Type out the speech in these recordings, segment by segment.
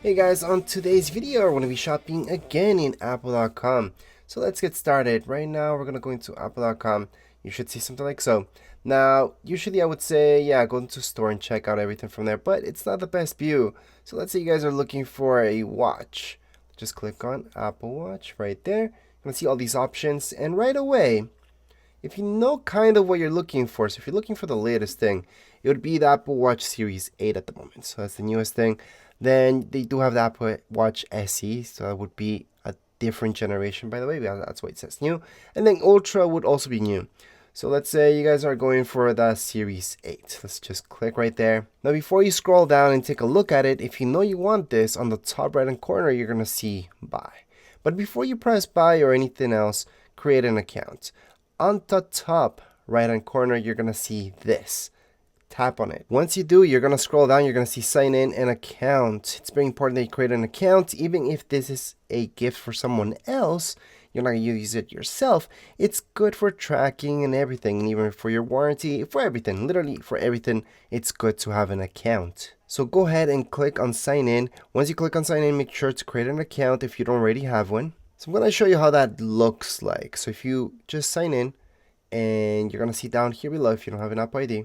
Hey guys, on today's video, we're going to be shopping again in Apple.com. So let's get started. Right now, we're going to go into Apple.com. You should see something like so. Now, usually I would say, yeah, go into store and check out everything from there, but it's not the best view. So let's say you guys are looking for a watch. Just click on Apple Watch right there. You're going to see all these options, and right away, if you know kind of what you're looking for, so if you're looking for the latest thing, it would be the Apple Watch Series 8 at the moment. So that's the newest thing. Then they do have the Apple Watch SE, so that would be a different generation, by the way. That's why it says new. And then Ultra would also be new. So let's say you guys are going for the Series 8. Let's just click right there. Now before you scroll down and take a look at it, if you know you want this, on the top right hand corner, you're going to see buy. But before you press buy or anything else, create an account. On the top right hand corner, you're going to see this. Tap on it. Once you do, you're going to scroll down. You're going to see sign in an account. It's very important that you create an account. Even if this is a gift for someone else, you're not going to use it yourself. It's good for tracking and everything, and even for your warranty, for everything, literally for everything, it's good to have an account. So go ahead and click on sign in. Once you click on sign in, make sure to create an account if you don't already have one. So I'm going to show you how that looks like. So if you just sign in, and you're going to see down here below, if you don't have an Apple ID,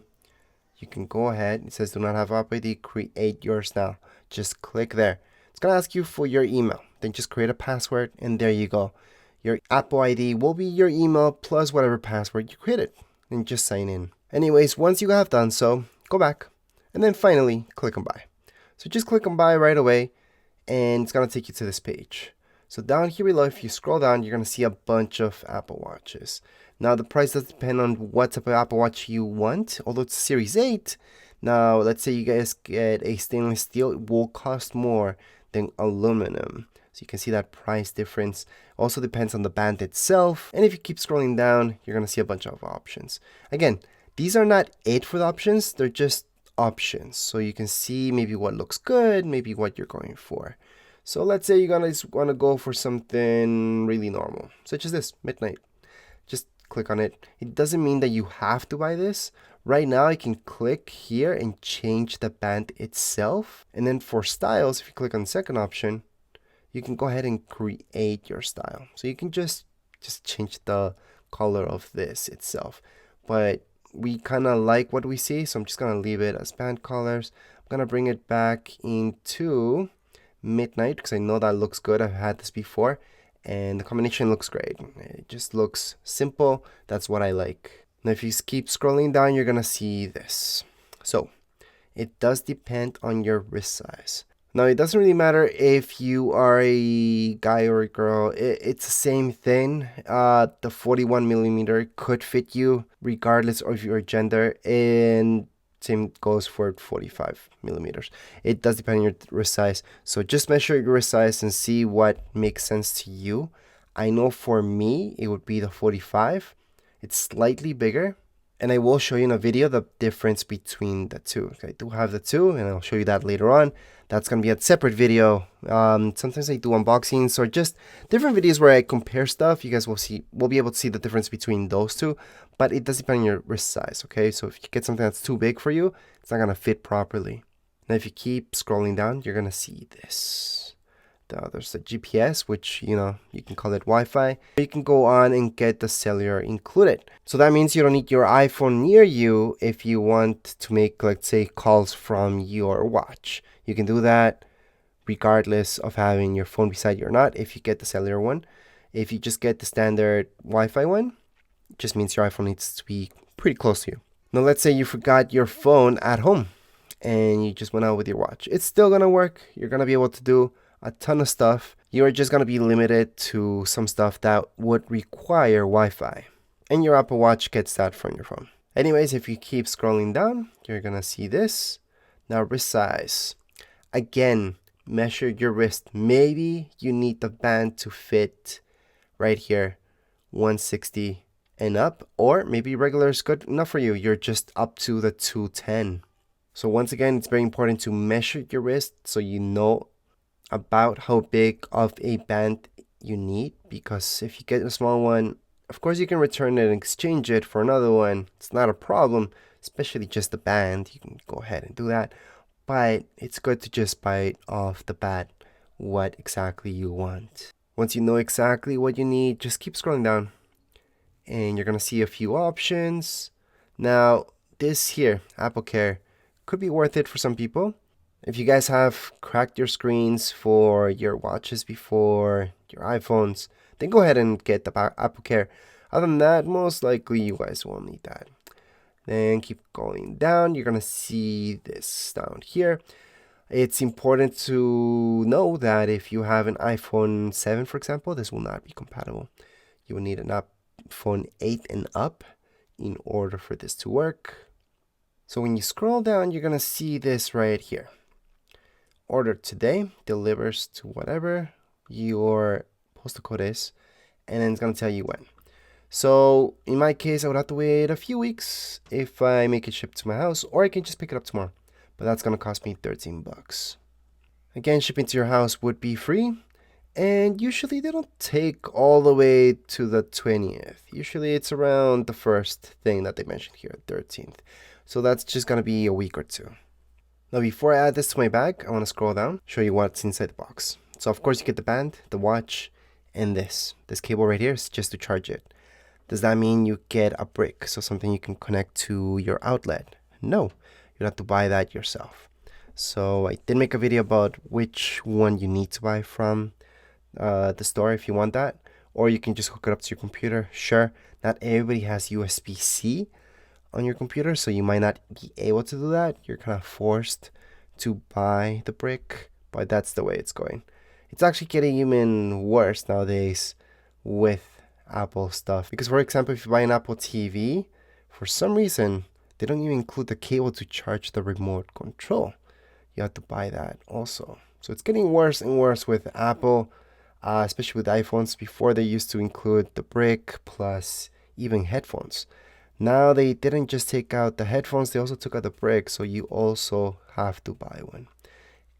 you can go ahead. It says do not have Apple ID, create yours now. Just click there. It's going to ask you for your email. Then just create a password, and there you go. Your Apple ID will be your email plus whatever password you created. And just sign in. Anyways, once you have done so, go back. And then finally, click on buy. So just click on buy right away, and it's going to take you to this page. So down here below, if you scroll down, you're going to see a bunch of Apple Watches. Now, the price does depend on what type of Apple Watch you want, although it's Series 8. Now, let's say you guys get a stainless steel, it will cost more than aluminum. So you can see that price difference. Also depends on the band itself. And if you keep scrolling down, you're going to see a bunch of options. Again, these are not it for the options. They're just options. So you can see maybe what looks good, maybe what you're going for. So let's say you're just want to go for something really normal, such as this, midnight. Just click on it. It doesn't mean that you have to buy this. Right now, you can click here and change the band itself. And then for styles, if you click on the second option, you can go ahead and create your style. So you can just change the color of this itself. But we kind of like what we see, so I'm just going to leave it as band colors. I'm going to bring it back into midnight because I know that looks good. I've had this before and the combination looks great. It just looks simple. That's what I like. Now if you keep scrolling down, you're gonna see this. So it does depend on your wrist size. Now it doesn't really matter if you are a guy or a girl. It's the same thing. The 41 millimeter could fit you regardless of your gender, and same goes for 45 millimeters. It does depend on your wrist size. So just measure your wrist size and see what makes sense to you. I know for me, it would be the 45. It's slightly bigger. And I will show you in a video the difference between the two. I do have the two, and I'll show you that later on. That's going to be a separate video. Sometimes I do unboxings or just different videos where I compare stuff. You guys will be able to see the difference between those two. But it does depend on your wrist size, okay? So if you get something that's too big for you, it's not going to fit properly. Now if you keep scrolling down, you're going to see this. There's the GPS, which, you can call it Wi-Fi. You can go on and get the cellular included. So that means you don't need your iPhone near you if you want to make, let's say, calls from your watch. You can do that regardless of having your phone beside you or not if you get the cellular one. If you just get the standard Wi-Fi one, it just means your iPhone needs to be pretty close to you. Now let's say you forgot your phone at home and you just went out with your watch. It's still going to work. You're going to be able to do a ton of stuff. You're just going to be limited to some stuff that would require Wi-Fi. And your Apple Watch gets that from your phone. Anyways, if you keep scrolling down, you're going to see this. Now, wrist size. Again, measure your wrist. Maybe you need the band to fit right here, 160 and up. Or maybe regular is good enough for you. You're just up to the 210. So once again, it's very important to measure your wrist so you know about how big of a band you need, because if you get a small one, of course you can return it and exchange it for another one. It's not a problem, especially just the band. You can go ahead and do that. but it's good to just buy it off the bat what exactly you want. Once you know exactly what you need, just keep scrolling down and you're gonna see a few options. Now, this here, Apple Care, could be worth it for some people. If you guys have cracked your screens for your watches before, your iPhones, then go ahead and get the Apple Care. Other than that, most likely you guys won't need that. Then keep going down. You're gonna see this down here. It's important to know that if you have an iPhone 7, for example, this will not be compatible. You will need an iPhone 8 and up in order for this to work. So when you scroll down, you're gonna see this right here. Order today, delivers to whatever your postal code is, and then it's gonna tell you when. So in my case, I would have to wait a few weeks if I make it shipped to my house, or I can just pick it up tomorrow. But that's gonna cost me 13 bucks. Again, shipping to your house would be free, and usually they don't take all the way to the 20th. Usually it's around the first thing that they mentioned here, 13th. So that's just gonna be a week or two. Now before I add this to my bag, I wanna scroll down, show you what's inside the box. So of course you get the band, the watch, and this. This cable right here is just to charge it. Does that mean you get a brick, so something you can connect to your outlet? No, you have to buy that yourself. So I did make a video about which one you need to buy from the store if you want that, or you can just hook it up to your computer. Sure, not everybody has USB-C on your computer, so you might not be able to do that. You're kind of forced to buy the brick, but that's the way it's going. It's actually getting even worse nowadays with Apple stuff, because for example, if you buy an Apple TV, for some reason they don't even include the cable to charge the remote control. You have to buy that also. So it's getting worse and worse with Apple, especially with iPhones. Before they used to include the brick plus even headphones. Now they didn't just take out the headphones, they also took out the brick, so you also have to buy one.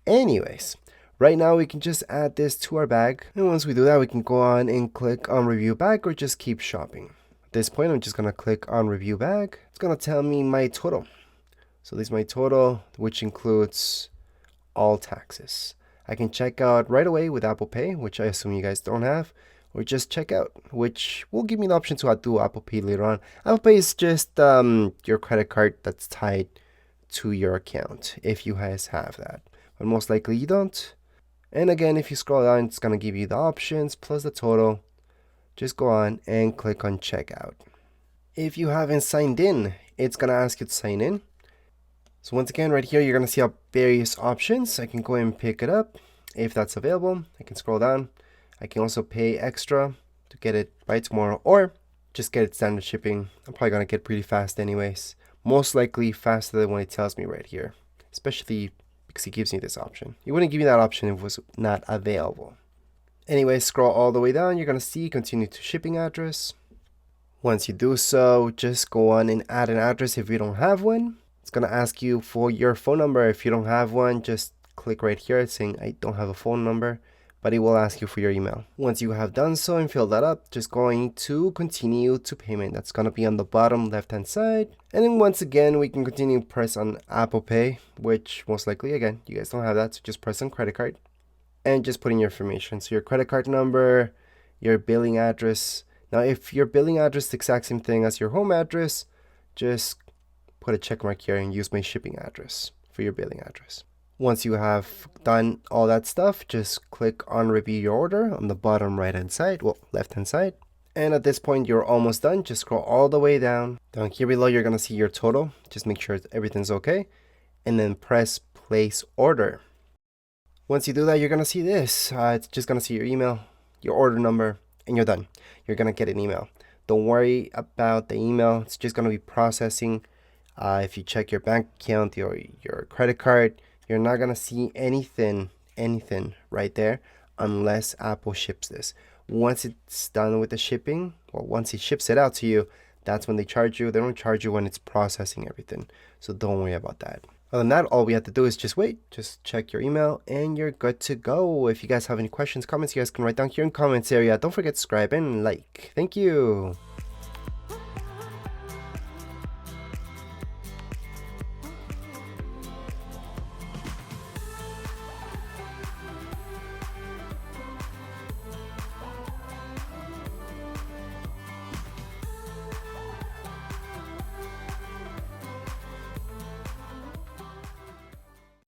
Anyways, right now we can just add this to our bag, and once we do that, we can go on and click on review bag or just keep shopping. At this point, I'm just gonna click on review bag. It's gonna tell me my total. So this is my total, which includes all taxes. I can check out right away with Apple Pay, which I assume you guys don't have, or just check out, which will give me the option to do Apple Pay later on. Apple Pay is just your credit card that's tied to your account, if you guys have that. But most likely you don't. And again, if you scroll down, it's going to give you the options plus the total. Just go on and click on checkout. If you haven't signed in, it's going to ask you to sign in. So once again, right here, you're going to see various options. I can go and pick it up if that's available. I can scroll down. I can also pay extra to get it by tomorrow, or just get it standard shipping. I'm probably going to get pretty fast anyways. Most likely faster than what it tells me right here, especially because he gives me this option. He wouldn't give me that option if it was not available. Anyway, scroll all the way down. You're going to see continue to shipping address. Once you do so, just go on and add an address if you don't have one. It's going to ask you for your phone number. If you don't have one, just click right here saying I don't have a phone number, but it will ask you for your email. Once you have done so and filled that up, just going to continue to payment. That's going to be on the bottom left hand side. And then once again, we can continue press on Apple Pay, which most likely, again, you guys don't have that. So just press on credit card and just put in your information. So your credit card number, your billing address. Now, if your billing address is the exact same thing as your home address, just put a check mark here and use my shipping address for your billing address. Once you have done all that stuff, just click on review your order on the bottom right hand side, well, left hand side. And at this point, you're almost done. Just scroll all the way down. Down here below, you're gonna see your total. Just make sure everything's okay. And then press place order. Once you do that, you're gonna see this. It's just gonna see your email, your order number, and you're done. You're gonna get an email. Don't worry about the email. It's just gonna be processing. If you check your bank account, your credit card, you're not gonna see anything right there unless Apple ships this. Once it's done with the shipping, or once it ships it out to you, that's when they charge you. They don't charge you when it's processing everything. So don't worry about that. Other than that, all we have to do is just wait, just check your email, and you're good to go. If you guys have any questions, comments, you guys can write down here in the comments area. Don't forget to subscribe and like. Thank you.